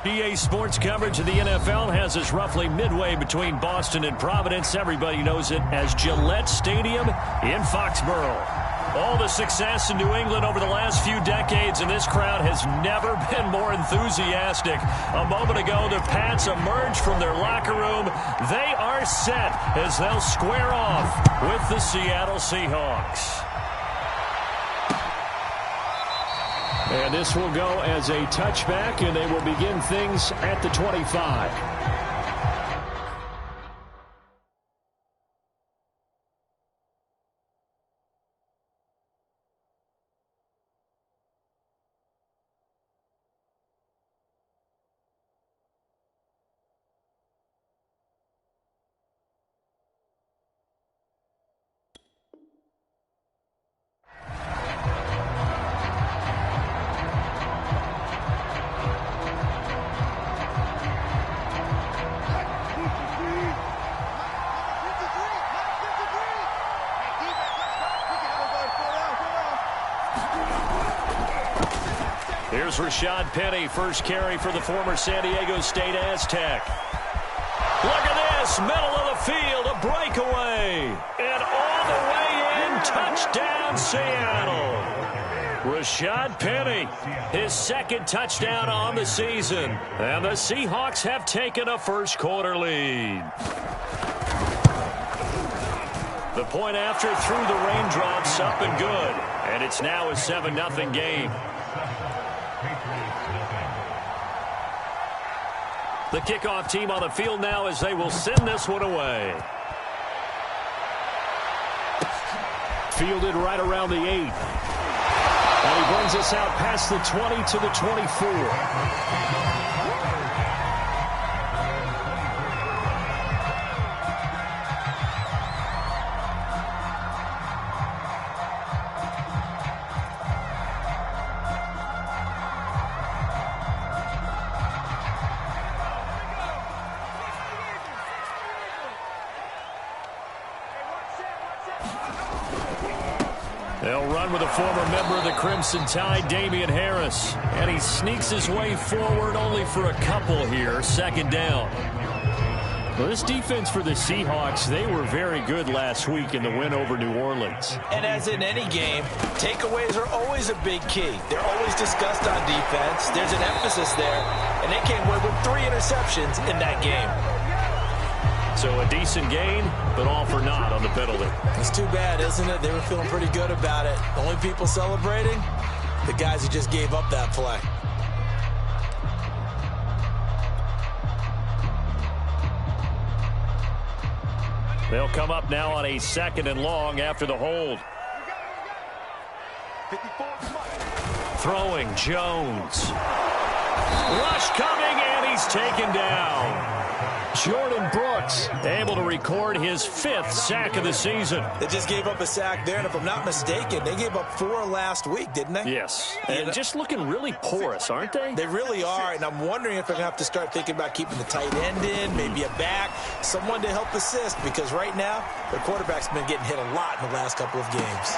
EA Sports coverage of the NFL has us roughly midway between Boston and Providence. Everybody knows it as Gillette Stadium in Foxborough. All the success in New England over the last few decades, and this crowd has never been more enthusiastic. A moment ago, the Pats emerged from their locker room. They are set as they'll square off with the Seattle Seahawks. And this will go as a touchback, and they will begin things at the 25. Here's Rashad Penny, first carry for the former San Diego State Aztec. Look at this, middle of the field, a breakaway. And all the way in, touchdown Seattle. Rashad Penny, his second touchdown on the season. And the Seahawks have taken a first quarter lead. The point after through the raindrops, up and good. And it's now a 7-0 game. The kickoff team on the field now as they will send this one away. Fielded right around the 8. And he brings us out past the 20 to the 24. They'll run with a former member of the Crimson Tide, Damian Harris. And he sneaks his way forward only for a couple here. Second down. Well, this defense for the Seahawks, they were very good last week in the win over New Orleans. And as in any game, takeaways are always a big key. They're always discussed on defense. There's an emphasis there. And they came away with 3 interceptions in that game. So a decent gain, but all for naught on the penalty. It's too bad, isn't it? They were feeling pretty good about it. The only people celebrating, the guys who just gave up that play. They'll come up now on a 2nd and long after the hold. Throwing Jones. Rush coming, and he's taken down. Jordan Brooks able to record his 5th sack of the season. They just gave up a sack there, and if I'm not mistaken, they gave up 4 last week, didn't they? Yes. And just looking really porous, aren't they? They really are, and I'm wondering if they're going to have to start thinking about keeping the tight end in, maybe a back, someone to help assist, because right now, their quarterback's been getting hit a lot in the last couple of games.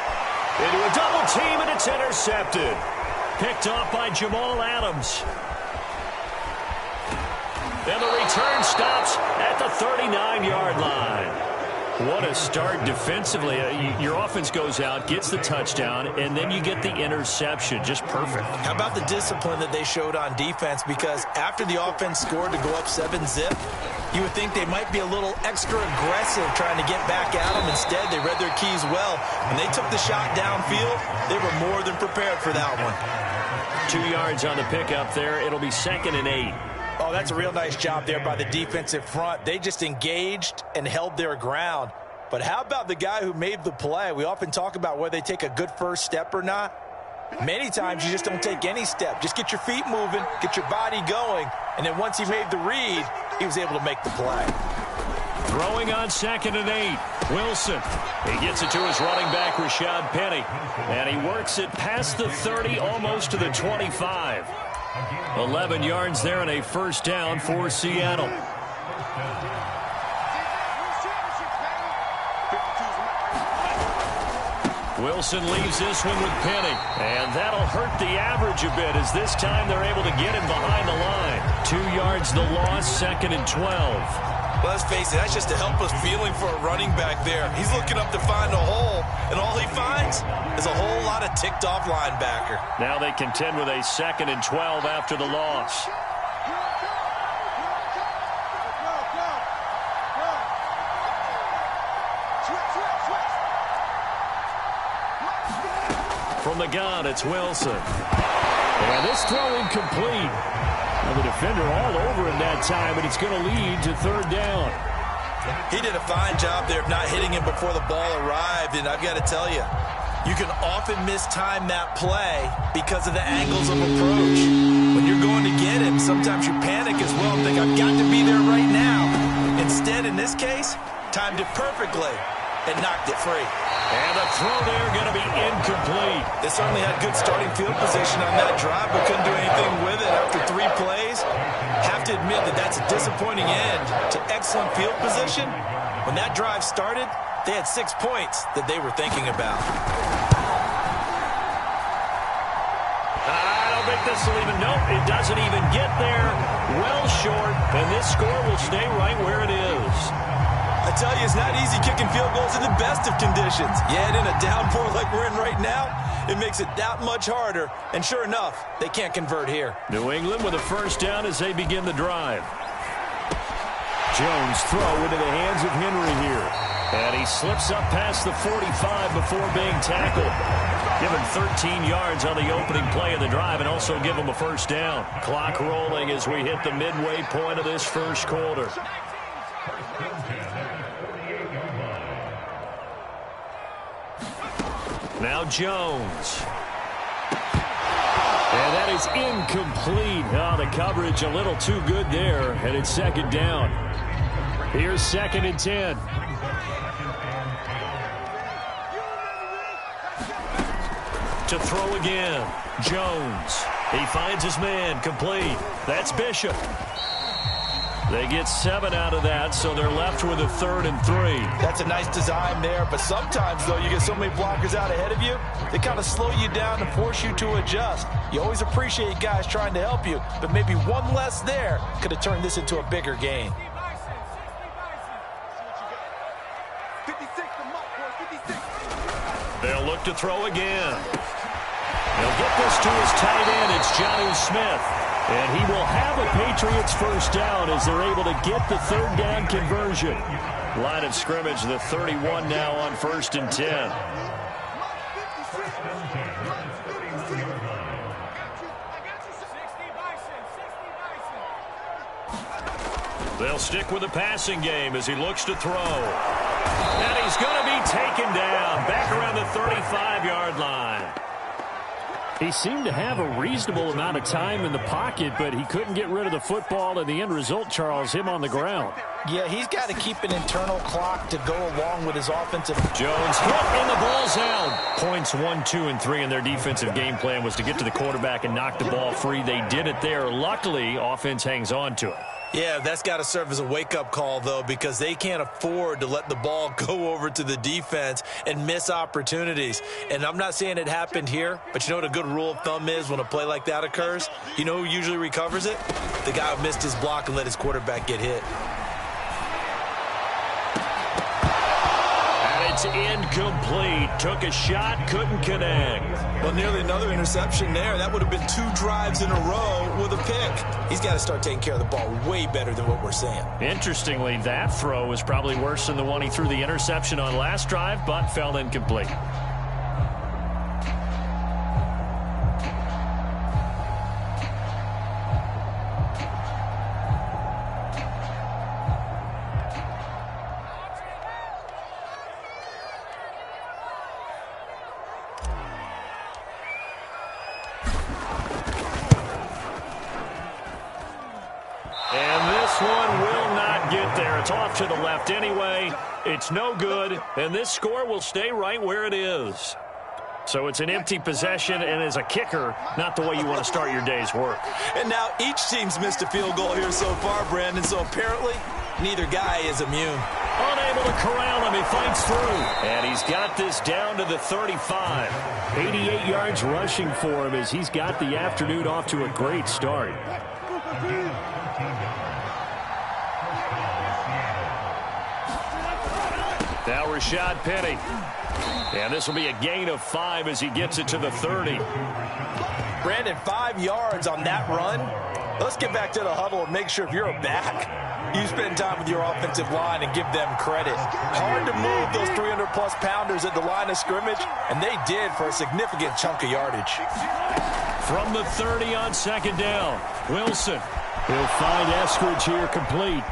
Into a double team, and it's intercepted. Picked off by Jamal Adams. And the return stops at the 39-yard line. What a start defensively. Your offense goes out, gets the touchdown, and then you get the interception. Just perfect. How about the discipline that they showed on defense? Because after the offense scored to go up 7-zip, you would think they might be a little extra aggressive trying to get back at them. Instead, they read their keys well. When they took the shot downfield, they were more than prepared for that one. 2 yards on the pickup there. It'll be 2nd and 8. Oh, that's a real nice job there by the defensive front. They just engaged and held their ground. But how about the guy who made the play? We often talk about whether they take a good first step or not. Many times you just don't take any step. Just get your feet moving, get your body going, and then once he made the read, he was able to make the play. Throwing on 2nd and 8. Wilson. He gets it to his running back, Rashad Penny. And he works it past the 30, almost to the 25. 11 yards there and a first down for Seattle. Wilson leaves this one with Penny. And that'll hurt the average a bit as this time they're able to get him behind the line. 2 yards the loss, 2nd and 12. Well, let's face it, that's just a helpless feeling for a running back there. He's looking up to find a hole, and all he finds is a whole lot of ticked-off linebacker. Now they contend with a 2nd and 12 after the loss. From the gun, it's Wilson. And this throw incomplete. And the defender all over him that time, but it's going to lead to 3rd down. He did a fine job there of not hitting him before the ball arrived, and I've got to tell you, you can often mistime that play because of the angles of approach. When you're going to get him, sometimes you panic as well and think, I've got to be there right now. Instead, in this case, timed it perfectly and knocked it free. And the throw there going to be incomplete. They certainly had good starting field position on that drive, but couldn't do anything with it after 3 plays. Have to admit that that's a disappointing end to excellent field position. When that drive started, they had 6 points that they were thinking about. I don't think this will even, nope, it doesn't even get there. Well short, and this score will stay right where it is. I tell you, it's not easy kicking field goals in the best of conditions. Yet in a downpour like we're in right now, it makes it that much harder. And sure enough, they can't convert here. New England with a 1st down as they begin the drive. Jones throw into the hands of Henry here. And he slips up past the 45 before being tackled. Give him 13 yards on the opening play of the drive and also give him a 1st down. Clock rolling as we hit the midway point of this 1st quarter. Now Jones. And that is incomplete. Oh, the coverage a little too good there, and it's 2nd down. Here's 2nd and 10. To throw again. Jones. He finds his man, complete. That's Bishop. They get 7 out of that, so they're left with a 3rd and 3. That's a nice design there, but sometimes, though, you get so many blockers out ahead of you, they kind of slow you down and force you to adjust. You always appreciate guys trying to help you, but maybe one less there could have turned this into a bigger game. They'll look to throw again. They'll get this to his tight end. It's Jonnu Smith. And he will have a Patriots 1st down as they're able to get the 3rd down conversion. Line of scrimmage, the 31 now on 1st and 10. They'll stick with the passing game as he looks to throw. And he's going to be taken down back around the 35-yard line. He seemed to have a reasonable amount of time in the pocket, but he couldn't get rid of the football, and the end result, Charles, him on the ground. Yeah, he's got to keep an internal clock to go along with his offensive. Jones hit, and the ball's out. Points 1, 2, and 3 in their defensive game plan was to get to the quarterback and knock the ball free. They did it there. Luckily, offense hangs on to it. Yeah, that's got to serve as a wake-up call, though, because they can't afford to let the ball go over to the defense and miss opportunities. And I'm not saying it happened here, but you know what a good rule of thumb is when a play like that occurs? You know who usually recovers it? The guy who missed his block and let his quarterback get hit. It's incomplete. Took a shot, couldn't connect. Well, nearly another interception there. That would have been 2 drives in a row with a pick. He's got to start taking care of the ball way better than what we're seeing. Interestingly, that throw was probably worse than the one he threw the interception on last drive, but fell incomplete. To the left anyway. It's no good, and this score will stay right where it is. So it's an empty possession, and as a kicker, not the way you want to start your day's work. And now each team's missed a field goal here so far, Brandon, so apparently neither guy is immune. Unable able to corral him. He fights through. And he's got this down to the 35. 88 yards rushing for him as he's got the afternoon off to a great start. Now Rashad Penny. And this will be a gain of 5 as he gets it to the 30. Brandon, 5 yards on that run. Let's get back to the huddle and make sure if you're a back, you spend time with your offensive line and give them credit. Hard to move those 300-plus pounders at the line of scrimmage, and they did for a significant chunk of yardage. From the 30 on second down, Wilson. He'll find Eskridge here complete.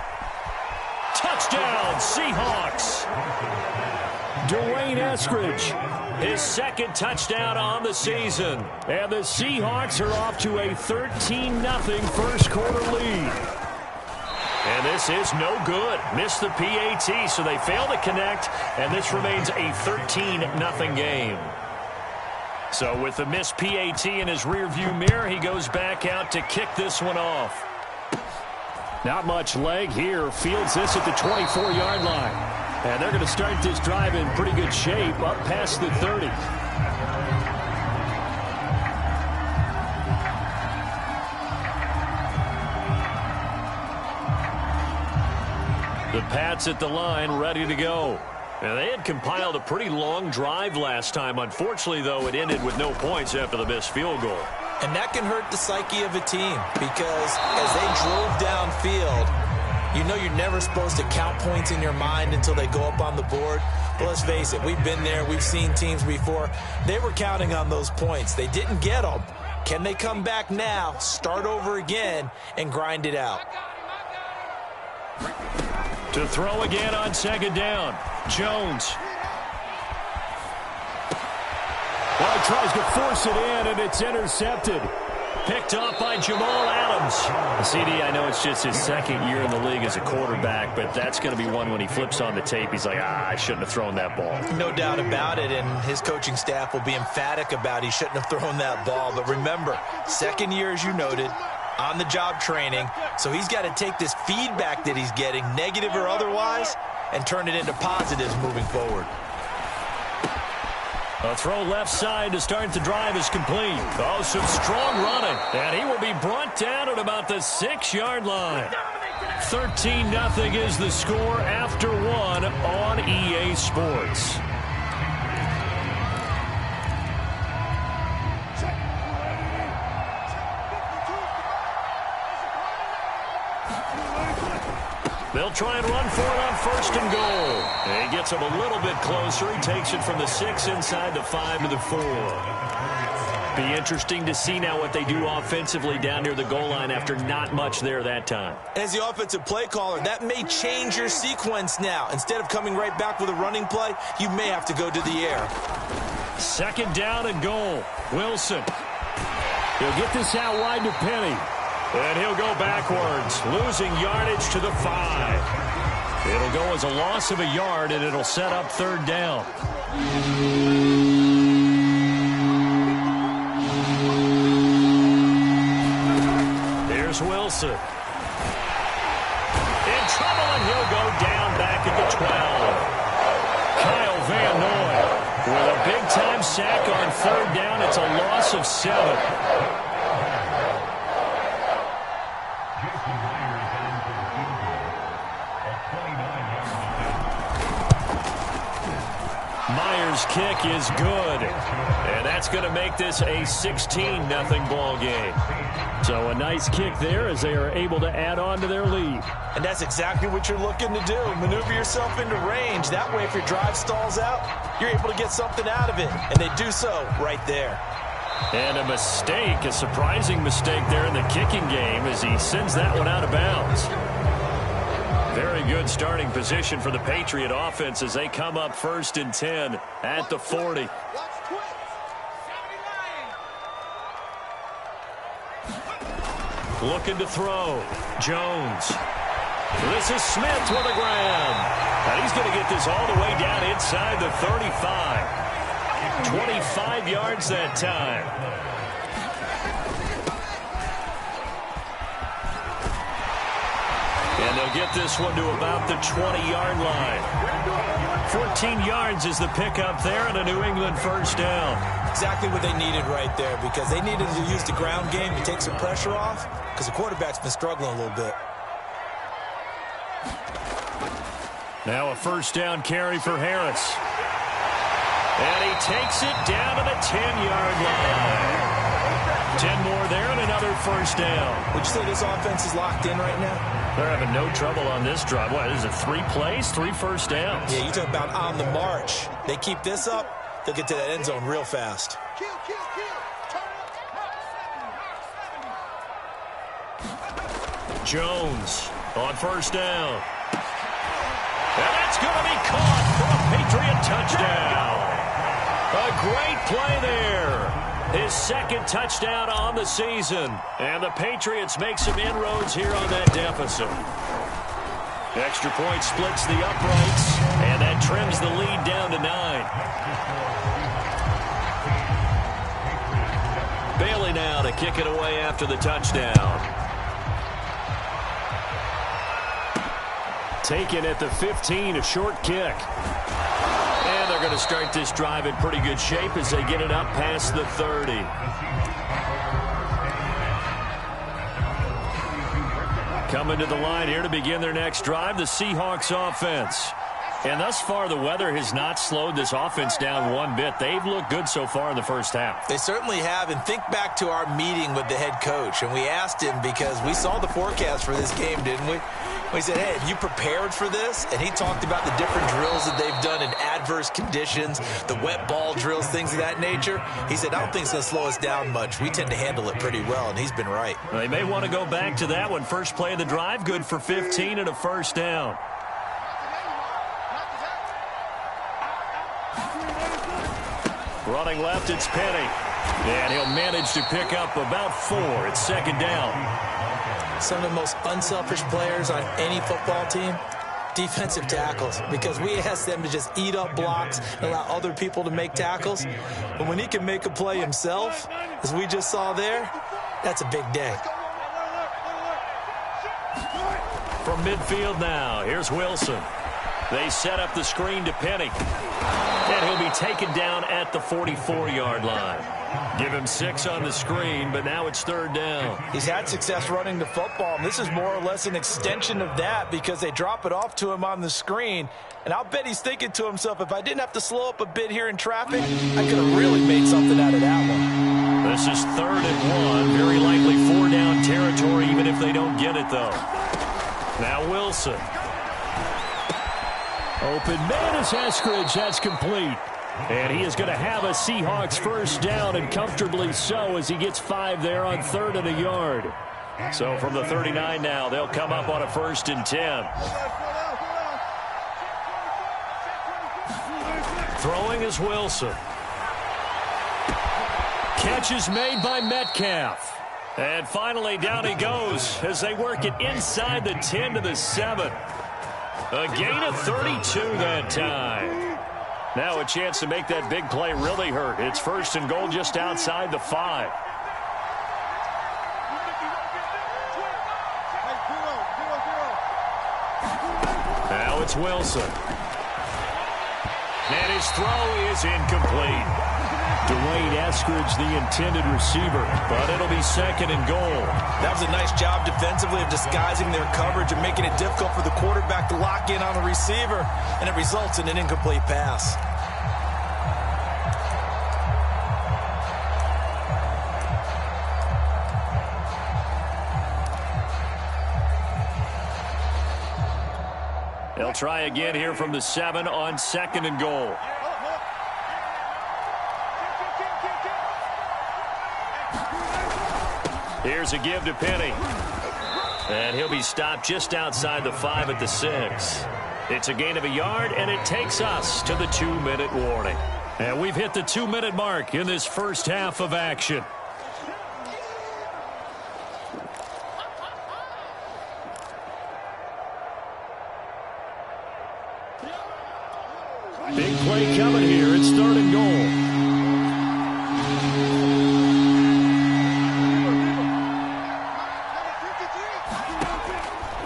Touchdown, Seahawks. Dwayne Eskridge, his second touchdown on the season. And the Seahawks are off to a 13-0 first quarter lead. And this is no good. Missed the PAT, so they fail to connect, and this remains a 13-0 game. So with the missed PAT in his rearview mirror, he goes back out to kick this one off. Not much leg here. Fields this at the 24-yard line. And they're going to start this drive in pretty good shape up past the 30. The Pats at the line, ready to go. And they had compiled a pretty long drive last time. Unfortunately, though, it ended with no points after the missed field goal. And that can hurt the psyche of a team because as they drove downfield, you know you're never supposed to count points in your mind until they go up on the board. But let's face it, we've been there. We've seen teams before. They were counting on those points. They didn't get them. Can they come back now, start over again, and grind it out? To throw again on second down, Jones. Well, he tries to force it in, and it's intercepted. Picked off by Jamal Adams. CD, I know it's just his second year in the league as a quarterback, but that's going to be one when he flips on the tape. He's like, I shouldn't have thrown that ball. No doubt about it, and his coaching staff will be emphatic about he shouldn't have thrown that ball. But remember, second year, as you noted, on-the-job training, so he's got to take this feedback that he's getting, negative or otherwise, and turn it into positives moving forward. A throw left side to start the drive is complete. Oh, some strong running. And he will be brought down at about the 6-yard line. 13-0 is the score after one on EA Sports. They'll try and run for it on first and goal. And he gets him a little bit closer. He takes it from the 6 inside the 5 to the 4. Be interesting to see now what they do offensively down near the goal line after not much there that time. As the offensive play caller, that may change your sequence now. Instead of coming right back with a running play, you may have to go to the air. Second down and goal. Wilson. He'll get this out wide to Penny. And he'll go backwards, losing yardage to the 5. It'll go as a loss of a yard, and it'll set up third down. Here's Wilson. In trouble, and he'll go down back at the 12. Kyle Van Noy with a big-time sack on third down. It's a loss of 7. Kick is good, and that's going to make this a 16-0 ball game. So a nice kick there as they are able to add on to their lead. And that's exactly what you're looking to do. Maneuver yourself into range. That way, if your drive stalls out, you're able to get something out of it, and they do so right there. And a mistake, a surprising mistake there in the kicking game as he sends that one out of bounds. Very good starting position for the Patriot offense as they come up first and 10 at the 40. Looking to throw. Jones. This is Smith with a grab. And he's going to get this all the way down inside the 35. 25 yards that time. And they'll get this one to about the 20-yard line. 14 yards is the pickup there and a New England first down. Exactly what they needed right there, because they needed to use the ground game to take some pressure off, because the quarterback's been struggling a little bit. Now a first down carry for Harris. And he takes it down to the 10-yard line. 10 more there and another first down. Would you say this offense is locked in right now? They're having no trouble on this drive. What is it, 3 plays, 3 first downs? Yeah, you talk about on the march. They keep this up, they'll get to that end zone real fast. Jones on first down. And that's going to be caught for a Patriot touchdown. A great play there. His second touchdown on the season. And the Patriots make some inroads here on that deficit. Extra point splits the uprights, and that trims the lead down to 9. Bailey now to kick it away after the touchdown. Taken at the 15, a short kick. And they're going to start this drive in pretty good shape as they get it up past the 30. Coming to the line here to begin their next drive, the Seahawks offense. And thus far, the weather has not slowed this offense down one bit. They've looked good so far in the first half. They certainly have. And think back to our meeting with the head coach. And we asked him, because we saw the forecast for this game, didn't we? We said, hey, have you prepared for this? And he talked about the different drills that they've done in adverse conditions, the wet ball drills, things of that nature. He said, I don't think it's going to slow us down much. We tend to handle it pretty well, and he's been right. Well, they may want to go back to that one. First play of the drive, good for 15 and a first down. Running left, it's Penny. And he'll manage to pick up about 4. It's second down. Some of the most unselfish players on any football team, defensive tackles, because we ask them to just eat up blocks and allow other people to make tackles. But when he can make a play himself, as we just saw there, that's a big day. From midfield now, here's Wilson. They set up the screen to Penny. And he'll be taken down at the 44-yard line. Give him 6 on the screen, but now it's third down. He's had success running the football, and this is more or less an extension of that, because they drop it off to him on the screen. And I'll bet he's thinking to himself, if I didn't have to slow up a bit here in traffic, I could have really made something out of that one. This is 3rd and 1. Very likely 4-down territory, even if they don't get it, though. Now Wilson. Open man is Eskridge. That's complete. And he is going to have a Seahawks first down, and comfortably so, as he gets 5 there on 3rd and a yard. So from the 39 now, they'll come up on a 1st and 10. Throwing is Wilson. Catch is made by Metcalf. And finally down he goes as they work it inside the 10 to the 7. A gain of 32 that time. Now a chance to make that big play really hurt. It's 1st and goal just outside the 5. Now it's Wilson. And his throw is incomplete. Dwayne Eskridge, the intended receiver, but it'll be 2nd and goal. That was a nice job defensively of disguising their coverage and making it difficult for the quarterback to lock in on a receiver, and it results in an incomplete pass. They'll try again here from the 7 on 2nd and goal. Here's a give to Penny. And he'll be stopped just outside the 5 at the 6. It's a gain of a yard, and it takes us to the 2-minute warning. And we've hit the 2-minute mark in this first half of action. Big play coming here. It's 3rd and goal.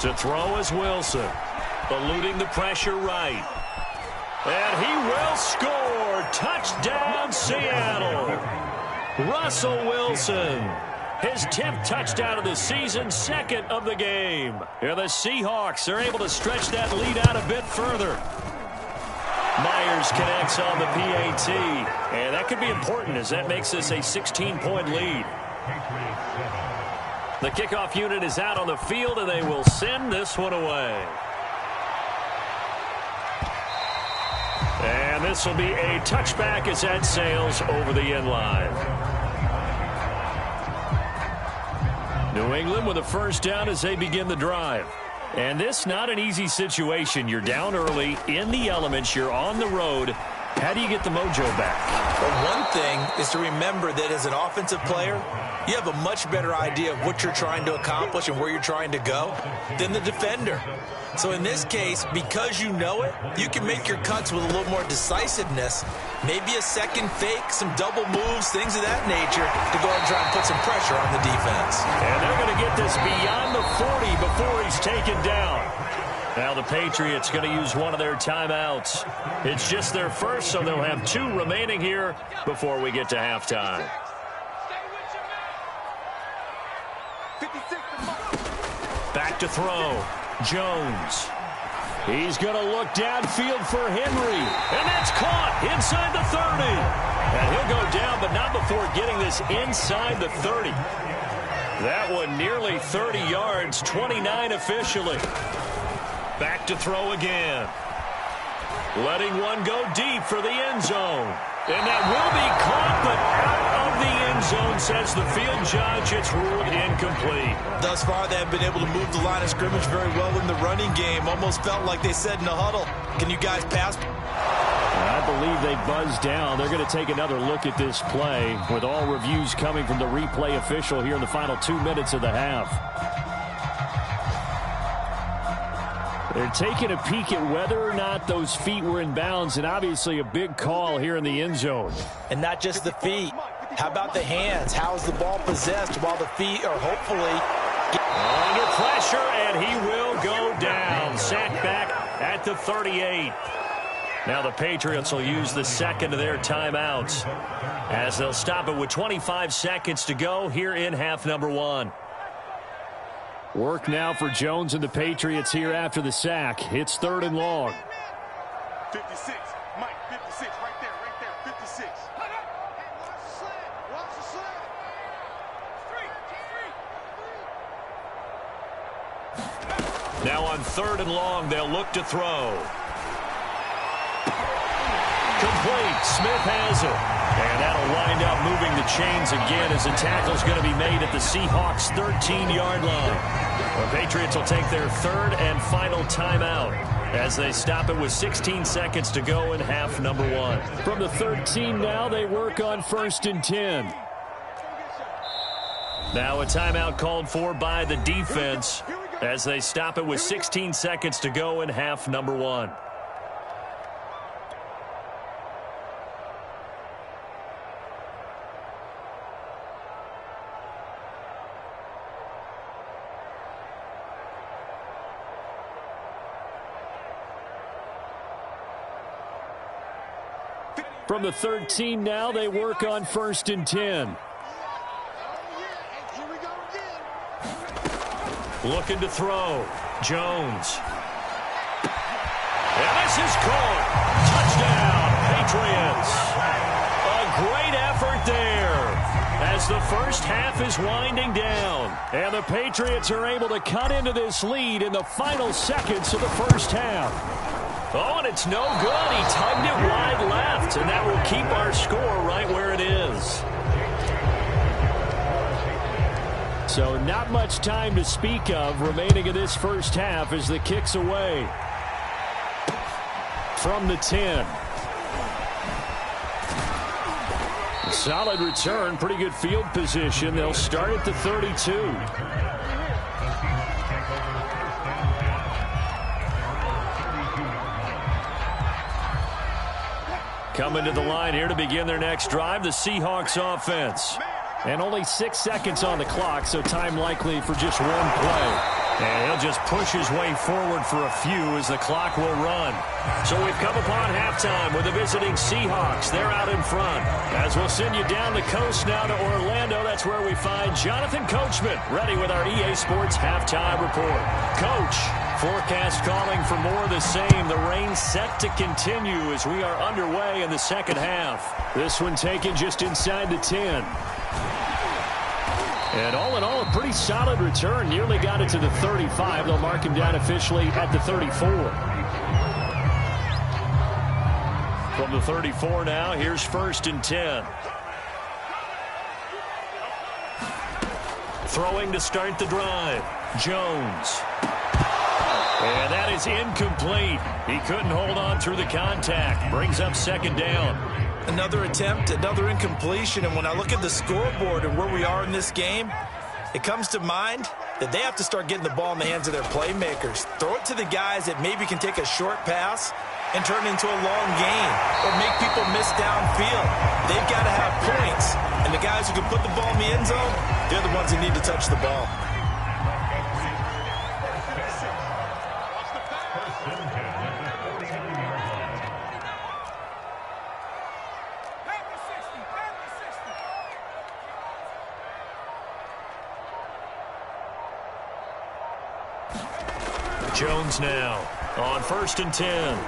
To throw is Wilson. Eluding the pressure right. And he will score. Touchdown, Seattle. Russell Wilson. His 10th touchdown of the season, second of the game. And the Seahawks are able to stretch that lead out a bit further. Myers connects on the PAT. And that could be important as that makes this a 16-point lead. The kickoff unit is out on the field, and they will send this one away. And this will be a touchback as that sails over the end line. New England with a first down as they begin the drive. And this not an easy situation. You're down early, in the elements, you're on the road. How do you get the mojo back? Well, one thing is to remember that as an offensive player, you have a much better idea of what you're trying to accomplish and where you're trying to go than the defender. So in this case, because you know it, you can make your cuts with a little more decisiveness, maybe a second fake, some double moves, things of that nature to go and try and put some pressure on the defense. And they're going to get this beyond the 40 before he's taken down. Now the Patriots going to use one of their timeouts. It's just their first, so they'll have 2 remaining here before we get to halftime. Back to throw. Jones. He's going to look downfield for Henry. And that's caught inside the 30. And he'll go down, but not before getting this inside the 30. That one nearly 30 yards, 29 officially. Back to throw again. Letting one go deep for the end zone. And that will be caught, but out of the end zone, says the field judge. It's ruled incomplete. Thus far, they have been able to move the line of scrimmage very well in the running game. Almost felt like they said in the huddle, can you guys pass? I believe they buzzed down. They're going to take another look at this play with all reviews coming from the replay official here in the final 2 minutes of the half. They're taking a peek at whether or not those feet were in bounds, and obviously a big call here in the end zone. And not just the feet. How about the hands? How is the ball possessed while the feet are hopefully under pressure, and he will go down. Sacked back at the 38. Now the Patriots will use the second of their timeouts as they'll stop it with 25 seconds to go here in half number 1. Work now for Jones and the Patriots here after the sack. It's 3rd and long. 56, Mike, 56, right there, 56. Watch the sled. Now on 3rd and long, they'll look to throw. Complete. Smith has it. And that'll wind up moving the chains again as the tackle's going to be made at the Seahawks' 13-yard line. The Patriots will take their 3rd and final timeout as they stop it with 16 seconds to go in half number 1. From the 13 now, they work on 1st and 10. Now a timeout called for by the defense as they stop it with 16 seconds to go in half number 1. From the 13 now, they work on 1st and 10. Looking to throw. Jones. And this is caught. Touchdown, Patriots. A great effort there as the first half is winding down. And the Patriots are able to cut into this lead in the final seconds of the first half. Oh, and it's no good. He tugged it wide left, and that will keep our score right where it is. So not much time to speak of remaining in this first half as the kick's away. From the 10. Solid return, pretty good field position. They'll start at the 32. Coming to the line here to begin their next drive, the Seahawks offense. And only 6 seconds on the clock, so time likely for just one play. And he'll just push his way forward for a few as the clock will run. So we've come upon halftime with the visiting Seahawks. They're out in front. As we'll send you down the coast now to Orlando, that's where we find Jonathan Coachman, ready with our EA Sports Halftime Report. Coach, forecast calling for more of the same. The rain set to continue as we are underway in the second half. This one taken just inside the 10. And all in all, a pretty solid return. Nearly got it to the 35. They'll mark him down officially at the 34. From the 34 now, here's 1st and 10. Throwing to start the drive. Jones. And that is incomplete. He couldn't hold on through the contact. Brings up 2nd down. Another attempt, another incompletion, and when I look at the scoreboard and where we are in this game, it comes to mind that they have to start getting the ball in the hands of their playmakers. Throw it to the guys that maybe can take a short pass and turn it into a long gain or make people miss downfield. They've got to have points, and the guys who can put the ball in the end zone, they're the ones that need to touch the ball. Jones now on 1st and 10.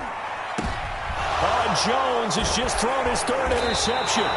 Jones has just thrown his 3rd interception.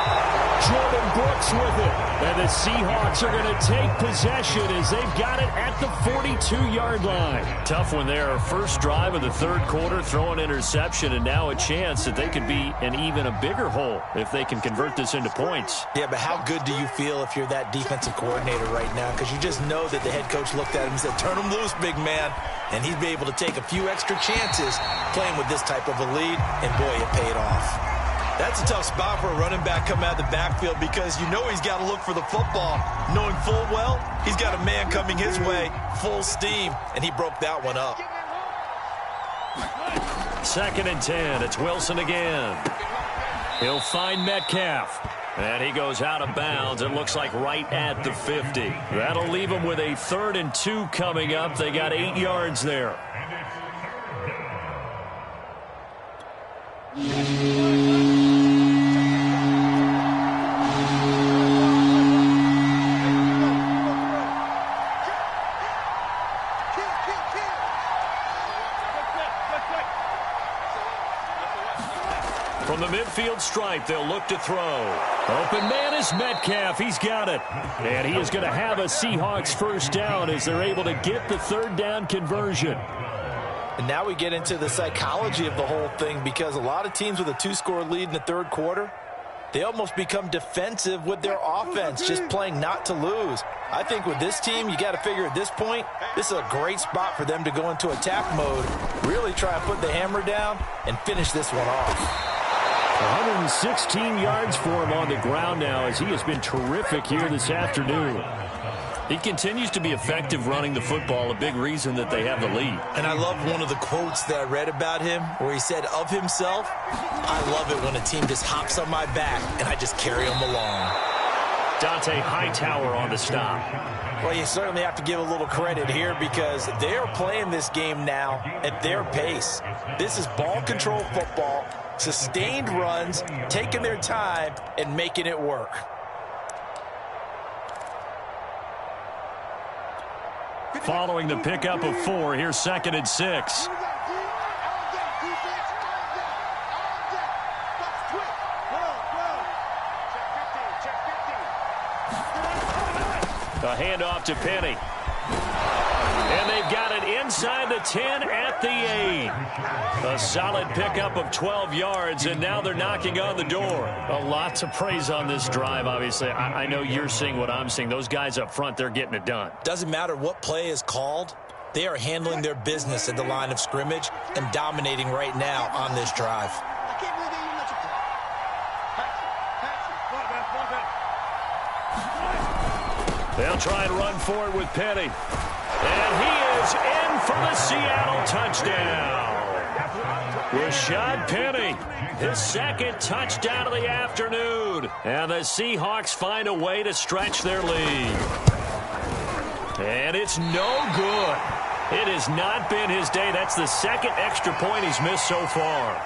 Jordan Brooks with it. And the Seahawks are going to take possession as they've got it at the 42-yard line. Tough one there. First drive of the 3rd quarter, throw an interception, and now a chance that they could be in even a bigger hole if they can convert this into points. Yeah, but how good do you feel if you're that defensive coordinator right now? Because you just know that the head coach looked at him and said, turn him loose, big man. And he'd be able to take a few extra chances playing with this type of a lead, and boy, it paid off. That's a tough spot for a running back coming out of the backfield because you know he's got to look for the football, knowing full well he's got a man coming his way, full steam, and he broke that one up. 2nd and 10. It's Wilson again. He'll find Metcalf. And he goes out of bounds. It looks like right at the 50. That'll leave him with a 3rd and 2 coming up. They got 8 yards there. From the midfield stripe, they'll look to throw. Open man is Metcalf. He's got it. And he is going to have a Seahawks 1st down as they're able to get the 3rd down conversion. And now we get into the psychology of the whole thing because a lot of teams with a 2-score lead in the 3rd quarter, they almost become defensive with their offense, just playing not to lose. I think with this team, you got to figure at this point, this is a great spot for them to go into attack mode, really try and put the hammer down and finish this one off. 116 yards for him on the ground now as he has been terrific here this afternoon. He continues to be effective running the football, a big reason that they have the lead. And I love one of the quotes that I read about him where he said of himself, I love it when a team just hops on my back and I just carry them along. Dante Hightower on the stop. Well, you certainly have to give a little credit here because they're playing this game now at their pace. This is ball control football, sustained runs, taking their time and making it work. Following the pickup of 4, here's 2nd and 6. A handoff to Penny. And they've got it inside the 10 at the 8. A solid pickup of 12 yards, and now they're knocking on the door. A lot to praise on this drive, obviously. I know you're seeing what I'm seeing. Those guys up front, they're getting it done. Doesn't matter what play is called. They are handling their business at the line of scrimmage and dominating right now on this drive. They'll try and run for it with Penny. And he is in for the Seattle touchdown. Rashad Penny, his 2nd touchdown of the afternoon. And the Seahawks find a way to stretch their lead. And it's no good. It has not been his day. That's the second extra point he's missed so far.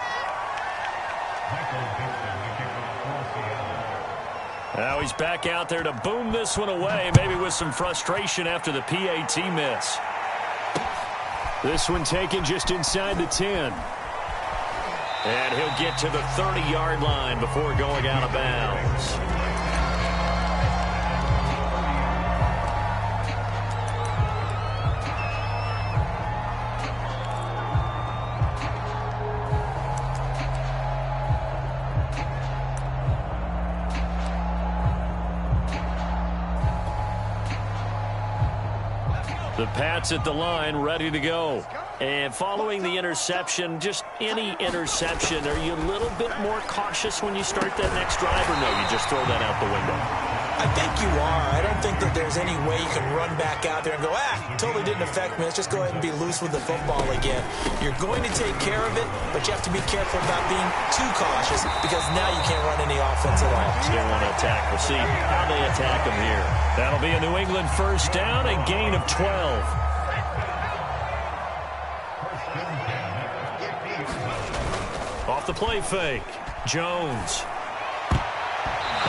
Now he's back out there to boom this one away, maybe with some frustration after the PAT miss. This one taken just inside the 10. And he'll get to the 30-yard line before going out of bounds. The Pats at the line, ready to go. And following the interception, just any interception, are you a little bit more cautious when you start that next drive, or no, you just throw that out the window? I think you are. I don't think that there's any way you can run back out there and go, totally didn't affect me. Let's just go ahead and be loose with the football again. You're going to take care of it, but you have to be careful about being too cautious because now you can't run any offense at all. Still want to attack. We'll see how they attack them here. That'll be a New England first down, a gain of 12. Off the play fake, Jones.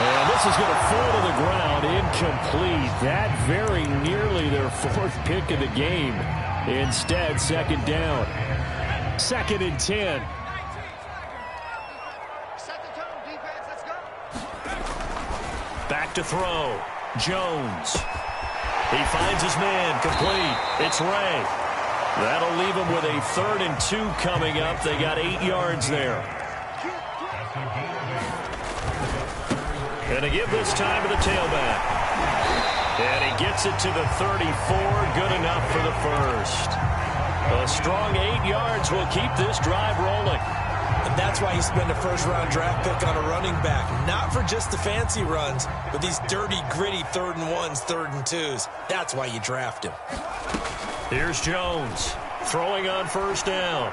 And this is going to fall to the ground, incomplete. That very nearly their fourth pick of the game. Instead, second down. 2nd and 10. Back to throw. Jones. He finds his man, complete. It's Ray. That'll leave him with a 3rd and 2 coming up. They got 8 yards there. And to give this time to the tailback. And he gets it to the 34. Good enough for the first. A strong 8 yards will keep this drive rolling. And that's why you spend a first-round draft pick on a running back. Not for just the fancy runs, but these dirty, gritty 3rd and 1s, 3rd and 2s. That's why you draft him. Here's Jones throwing on first down.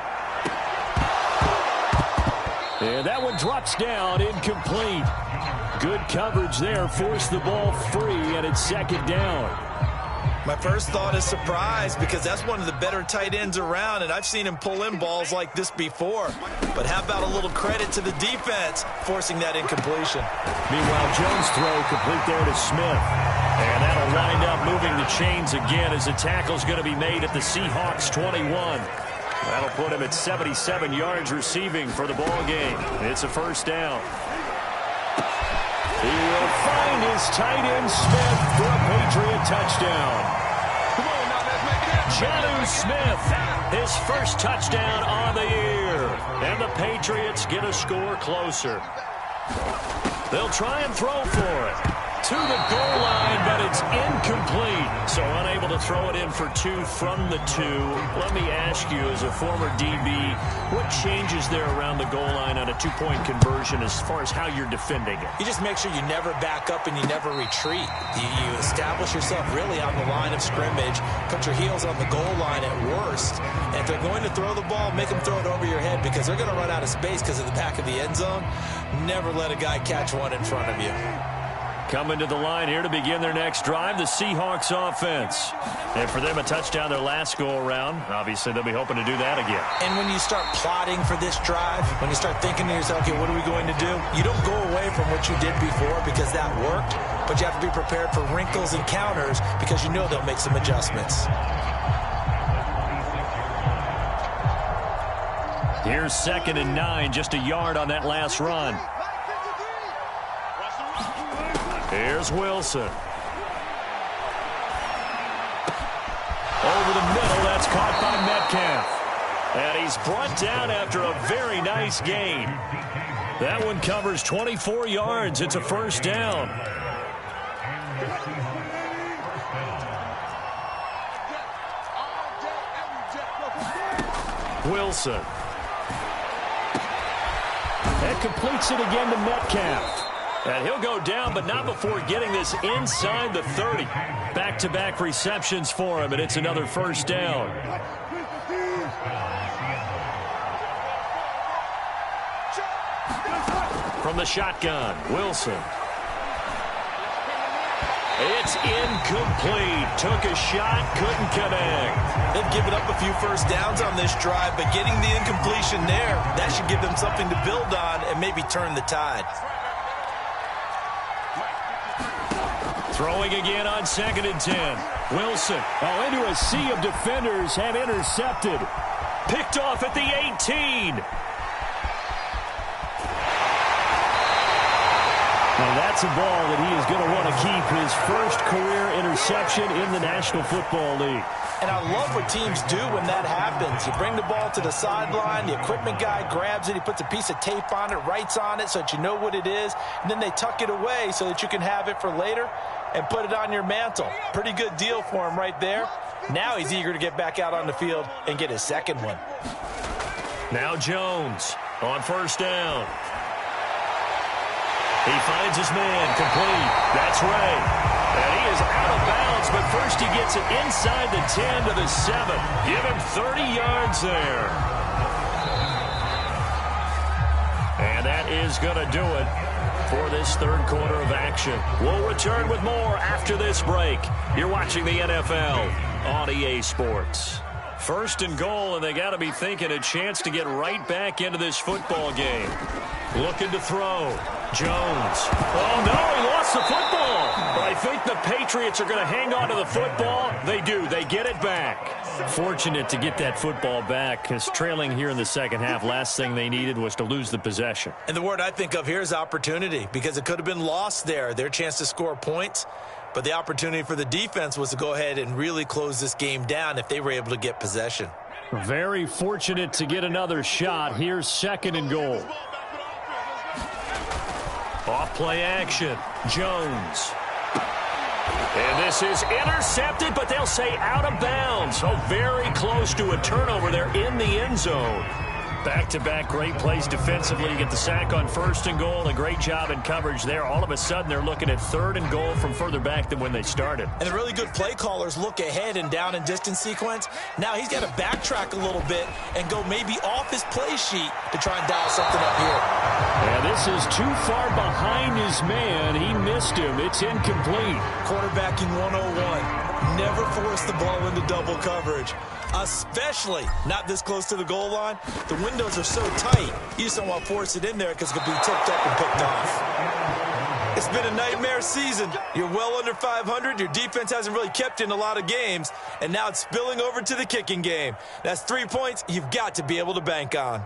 And that one drops down, incomplete. Good coverage there, forced the ball free, and it's 2nd down. My first thought is surprise because that's one of the better tight ends around, and I've seen him pull in balls like this before. But how about a little credit to the defense forcing that incompletion? Meanwhile, Jones' throw complete there to Smith. And that'll wind up moving the chains again as the tackle's going to be made at the Seahawks 21. That'll put him at 77 yards receiving for the ball game. It's a first down. He will find his tight end Smith for a Patriot touchdown. Jonnu Smith, his first touchdown on the year. And the Patriots get a score closer. They'll try and throw for it. To the goal line, but it's incomplete. So unable to throw it in for 2 from the 2. Let me ask you, as a former DB, what changes there around the goal line on a 2-point conversion as far as how you're defending it? You just make sure you never back up and you never retreat. You establish yourself really on the line of scrimmage, put your heels on the goal line at worst, and if they're going to throw the ball, make them throw it over your head because they're going to run out of space because of the back of the end zone. Never let a guy catch one in front of you. Coming to the line here to begin their next drive, the Seahawks offense. And for them, a touchdown their last go-around. Obviously, they'll be hoping to do that again. And when you start plotting for this drive, when you start thinking to yourself, okay, what are we going to do? You don't go away from what you did before because that worked, but you have to be prepared for wrinkles and counters because you know they'll make some adjustments. Here's 2nd and 9, just a yard on that last run. Here's Wilson. Over the middle, that's caught by Metcalf. And he's brought down after a very nice gain. That one covers 24 yards. It's a first down. Wilson. That completes it again to Metcalf. And he'll go down, but not before getting this inside the 30. Back-to-back receptions for him, and it's another first down. From the shotgun, Wilson. It's incomplete. Took a shot, couldn't connect. They've given up a few first downs on this drive, but getting the incompletion there, that should give them something to build on and maybe turn the tide. Throwing again on 2nd and 10. Wilson, into a sea of defenders, and intercepted. Picked off at the 18. Now that's a ball that he is going to want to keep, his first career interception in the National Football League. And I love what teams do when that happens. You bring the ball to the sideline, the equipment guy grabs it, he puts a piece of tape on it, writes on it so that you know what it is, and then they tuck it away so that you can have it for later and put it on your mantle. Pretty good deal for him right there. Now he's eager to get back out on the field and get his second one. Now Jones on 1st down. He finds his man, complete. That's Ray. And he is out of bounds, but first he gets it inside the 10 to the 7. Give him 30 yards there. And that is going to do it for this third quarter of action. We'll return with more after this break. You're watching the NFL on EA Sports. 1st and goal, and they got to be thinking a chance to get right back into this football game. Looking to throw. Jones. Oh, no, he lost the football. But I think the Patriots are going to hang on to the football. They do. They get it back. Fortunate to get that football back, because trailing here in the second half, last thing they needed was to lose the possession. And the word I think of here is opportunity, because it could have been lost there. Their chance to score points. But the opportunity for the defense was to go ahead and really close this game down if they were able to get possession. Very fortunate to get another shot. Here's 2nd and goal. Off play action. Jones. And this is intercepted, but they'll say out of bounds. So very close to a turnover there in the end zone. Back-to-back great plays defensively. You get the sack on 1st and goal. A great job in coverage there. All of a sudden, they're looking at 3rd and goal from further back than when they started. And the really good play callers look ahead and down and distance sequence. Now he's got to backtrack a little bit and go maybe off his play sheet to try and dial something up here. Yeah, this is too far behind his man. He missed him. It's incomplete. Quarterbacking 101. Never force the ball into double coverage, especially not this close to the goal line. The windows are so tight, you just don't want to force it in there because it could be tipped up and picked off. It's been a nightmare season. You're well under 500. Your defense hasn't really kept in a lot of games, and now it's spilling over to the kicking game. That's 3 points you've got to be able to bank on.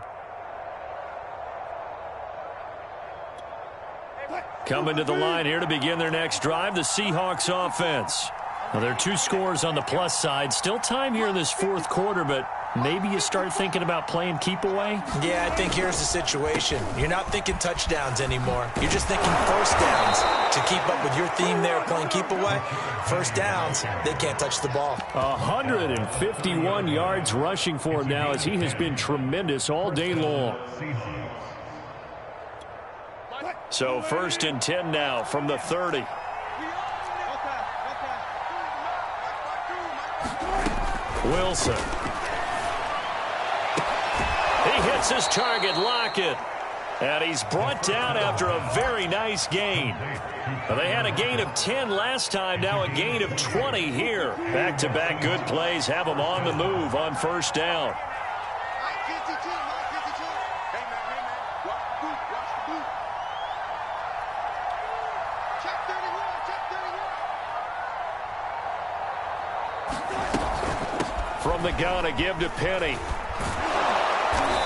Coming to the line here to begin their next drive, the Seahawks offense. Now, there are 2 scores on the plus side. Still time here in this 4th quarter, but maybe you start thinking about playing keep away? Yeah, I think here's the situation. You're not thinking touchdowns anymore. You're just thinking first downs. To keep up with your theme there, playing keep away, first downs, they can't touch the ball. 151 yards rushing for him now, as he has been tremendous all day long. So 1st and 10 now from the 30. Wilson. He hits his target, Lockett. And he's brought down after a very nice gain. Well, they had a gain of 10 last time, now a gain of 20 here. Back-to-back good plays have them on the move on 1st down. From the gun, a give to Penny.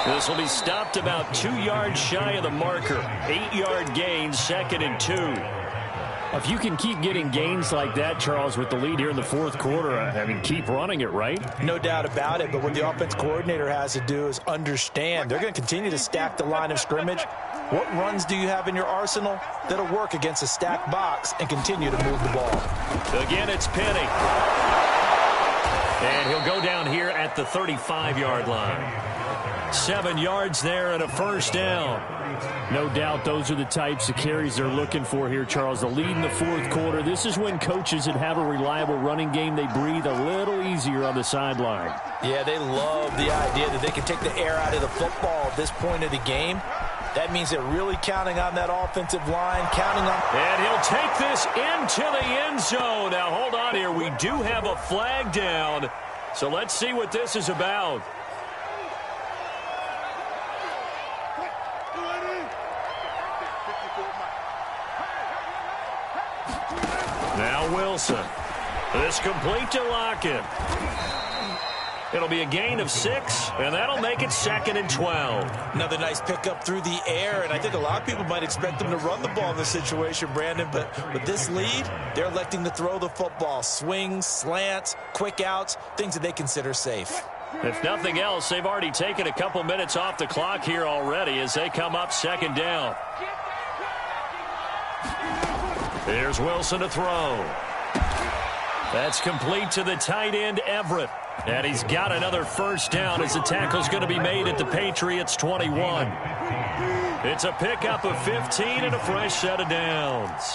This will be stopped about 2 yards shy of the marker. 8-yard gain, 2nd and 2. If you can keep getting gains like that, Charles, with the lead here in the 4th quarter, I mean, keep running it, right? No doubt about it, but what the offense coordinator has to do is understand they're going to continue to stack the line of scrimmage. What runs do you have in your arsenal that'll work against a stacked box and continue to move the ball? Again, it's Penny. And he'll go down here at the 35-yard line. 7 yards there and a 1st down. No doubt those are the types of carries they're looking for here, Charles. The lead in the 4th quarter. This is when coaches that have a reliable running game, they breathe a little easier on the sideline. Yeah, they love the idea that they can take the air out of the football at this point of the game. That means they're really counting on that offensive line, counting on... And he'll take this into the end zone. Now, hold on here. We do have a flag down. So let's see what this is about. Now Wilson. This complete to Lockett. It'll be a gain of 6, and that'll make it 2nd and 12. Another nice pickup through the air, and I think a lot of people might expect them to run the ball in this situation, Brandon, but with this lead, they're electing to throw the football. Swings, slants, quick outs, things that they consider safe. If nothing else, they've already taken a couple minutes off the clock here already as they come up 2nd down. Here's Wilson to throw. That's complete to the tight end, Everett. And he's got another first down as the tackle's going to be made at the Patriots' 21. It's a pickup of 15 and a fresh set of downs.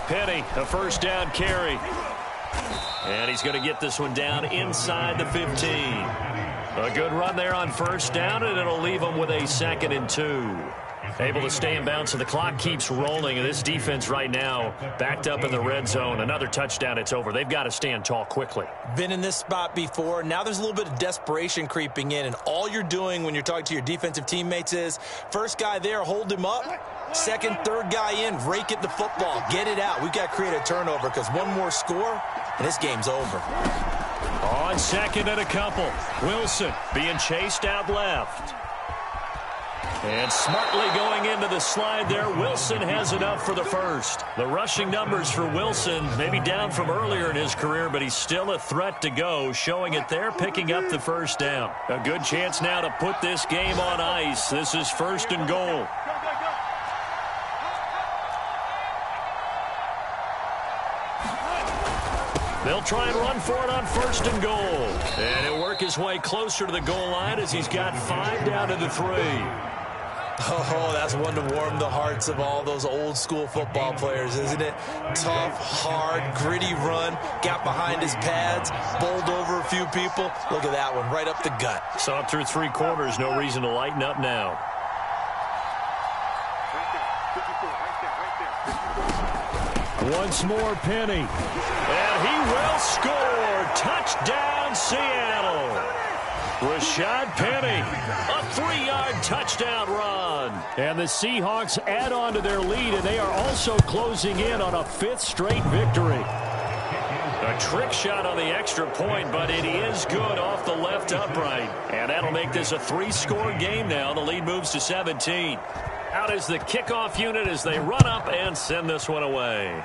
Penny, a first down carry. And he's going to get this one down inside the 15. A good run there on first down, and it'll leave them with a 2nd and 2. Able to stay in bounds, so the clock keeps rolling. And this defense right now backed up in the red zone. Another touchdown, it's over. They've got to stand tall quickly. Been in this spot before. Now there's a little bit of desperation creeping in, and all you're doing when you're talking to your defensive teammates is first guy there, hold him up. Second, third guy in, rake it the football. Get it out. We've got to create a turnover because one more score, and this game's over. On 2nd and a couple. Wilson being chased out left. And smartly going into the slide there. Wilson has enough for the first. The rushing numbers for Wilson maybe down from earlier in his career, but he's still a threat to go, showing it there, picking up the first down. A good chance now to put this game on ice. This is 1st and goal. They'll try and run for it on 1st and goal. And he'll work his way closer to the goal line as he's got 5 down to the 3. Oh, that's one to warm the hearts of all those old school football players, isn't it? Tough, hard, gritty run, got behind his pads, bowled over a few people. Look at that one, right up the gut. Saw it through 3 quarters, no reason to lighten up now. Once more, Penny. And he will score. Touchdown, Seattle. Rashad Penny, a 3-yard touchdown run. And the Seahawks add on to their lead, and they are also closing in on a 5th straight victory. A trick shot on the extra point, but it is good off the left upright. And that'll make this a 3-score game now. The lead moves to 17. Out is the kickoff unit as they run up and send this one away.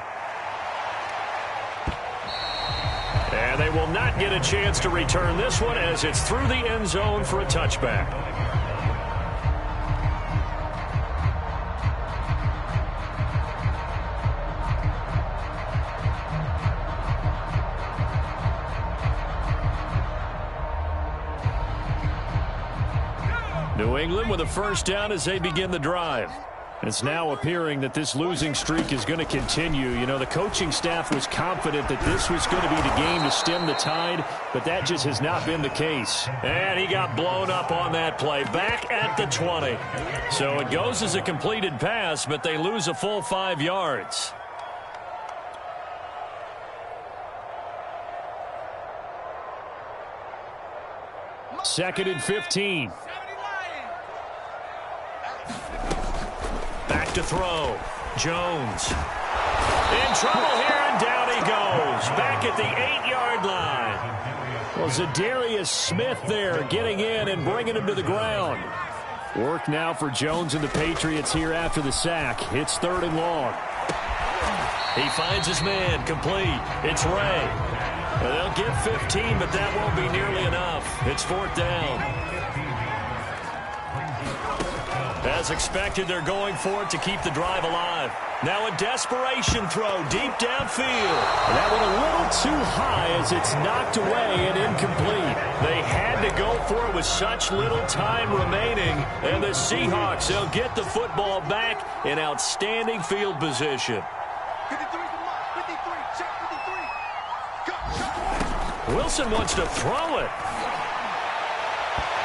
And they will not get a chance to return this one as it's through the end zone for a touchback. New England with a first down as they begin the drive. It's now appearing that this losing streak is going to continue. You know, the coaching staff was confident that this was going to be the game to stem the tide, but that just has not been the case. And he got blown up on that play, back at the 20. So it goes as a completed pass, but they lose a full 5 yards. Second and 15. Back to throw. Jones. In trouble here, and down he goes. Back at the 8-yard line. Well, Zadarius Smith there getting in and bringing him to the ground. Work now for Jones and the Patriots here after the sack. It's 3rd and long. He finds his man, complete. It's Ray. Well, they'll get 15, but that won't be nearly enough. It's 4th down. As expected, they're going for it to keep the drive alive. Now a desperation throw deep downfield. That one a little too high as it's knocked away and incomplete. They had to go for it with such little time remaining. And the Seahawks, they'll get the football back in outstanding field position. 53 to mark. 53. Check 53. Wilson wants to throw it.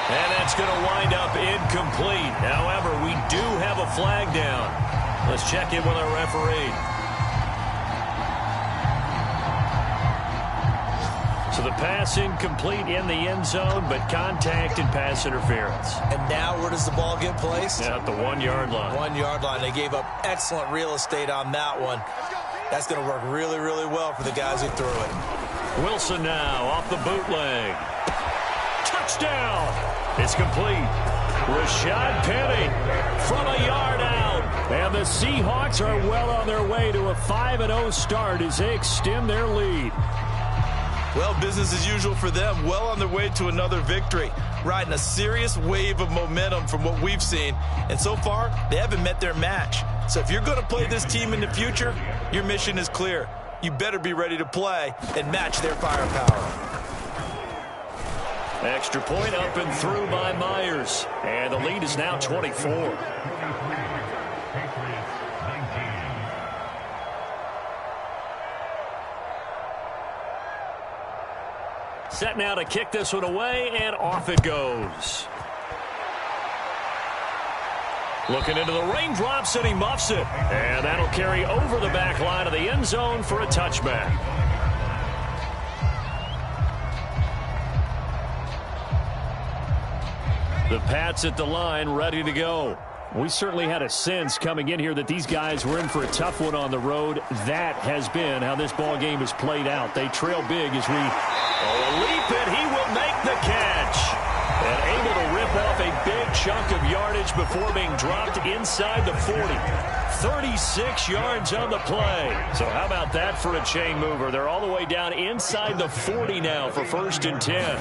And that's going to wind up incomplete. However, we do have a flag down. Let's check in with our referee. So the pass incomplete in the end zone, but contact and pass interference. And now where does the ball get placed? At the 1-yard line. 1-yard line. They gave up excellent real estate on that one. That's going to work really, really well for the guys who threw it. Wilson now off the bootleg. Touchdown. It's complete. Rashad Penny from a yard out. And the Seahawks are well on their way to a 5-0 start as they extend their lead. Well, business as usual for them. Well on their way to another victory. Riding a serious wave of momentum from what we've seen. And so far, they haven't met their match. So if you're going to play this team in the future, your mission is clear. You better be ready to play and match their firepower. Extra point up and through by Myers. And the lead is now 24. Set now to kick this one away, and off it goes. Looking into the raindrops, and he muffs it. And that'll carry over the back line of the end zone for a touchback. The Pats at the line, ready to go. We certainly had a sense coming in here that these guys were in for a tough one on the road. That has been how this ball game has played out. They trail big as we leap it. He will make the catch. And able to rip off a big chunk of yardage before being dropped inside the 40. 36 yards on the play. So how about that for a chain mover? They're all the way down inside the 40 now for 1st and 10.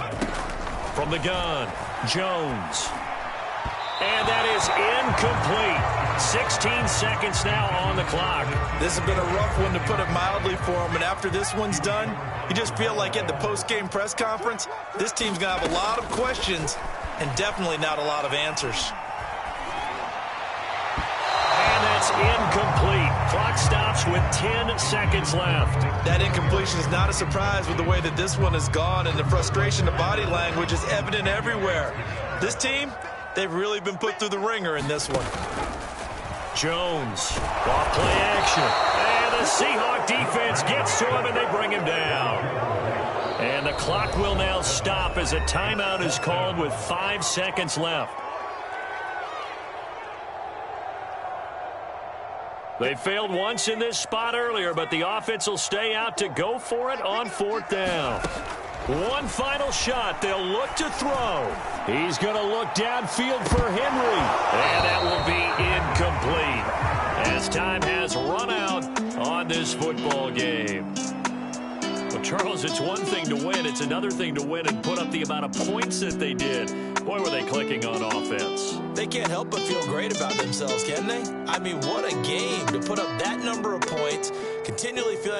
From the gun, Jones. And that is incomplete. 16 seconds now on the clock. This has been a rough one, to put it mildly, for them. And after this one's done, you just feel like at the post-game press conference, this team's going to have a lot of questions and definitely not a lot of answers. And that's incomplete. Clock stops with 10 seconds left. That incompletion is not a surprise with the way that this one has gone, and the frustration, the body language is evident everywhere. This team, they've really been put through the ringer in this one. Jones, off play action. And the Seahawk defense gets to him, and they bring him down. And the clock will now stop as a timeout is called with 5 seconds left. They failed once in this spot earlier, but the offense will stay out to go for it on 4th down. One final shot. They'll look to throw. He's going to look downfield for Henry. And that will be incomplete as time has run out on this football game. Well, Charles, it's one thing to win. It's another thing to win and put up the amount of points that they did. Boy, were they clicking on offense. They can't help but feel great about themselves, can they? I mean, what a game to put up that number of points, continually feeling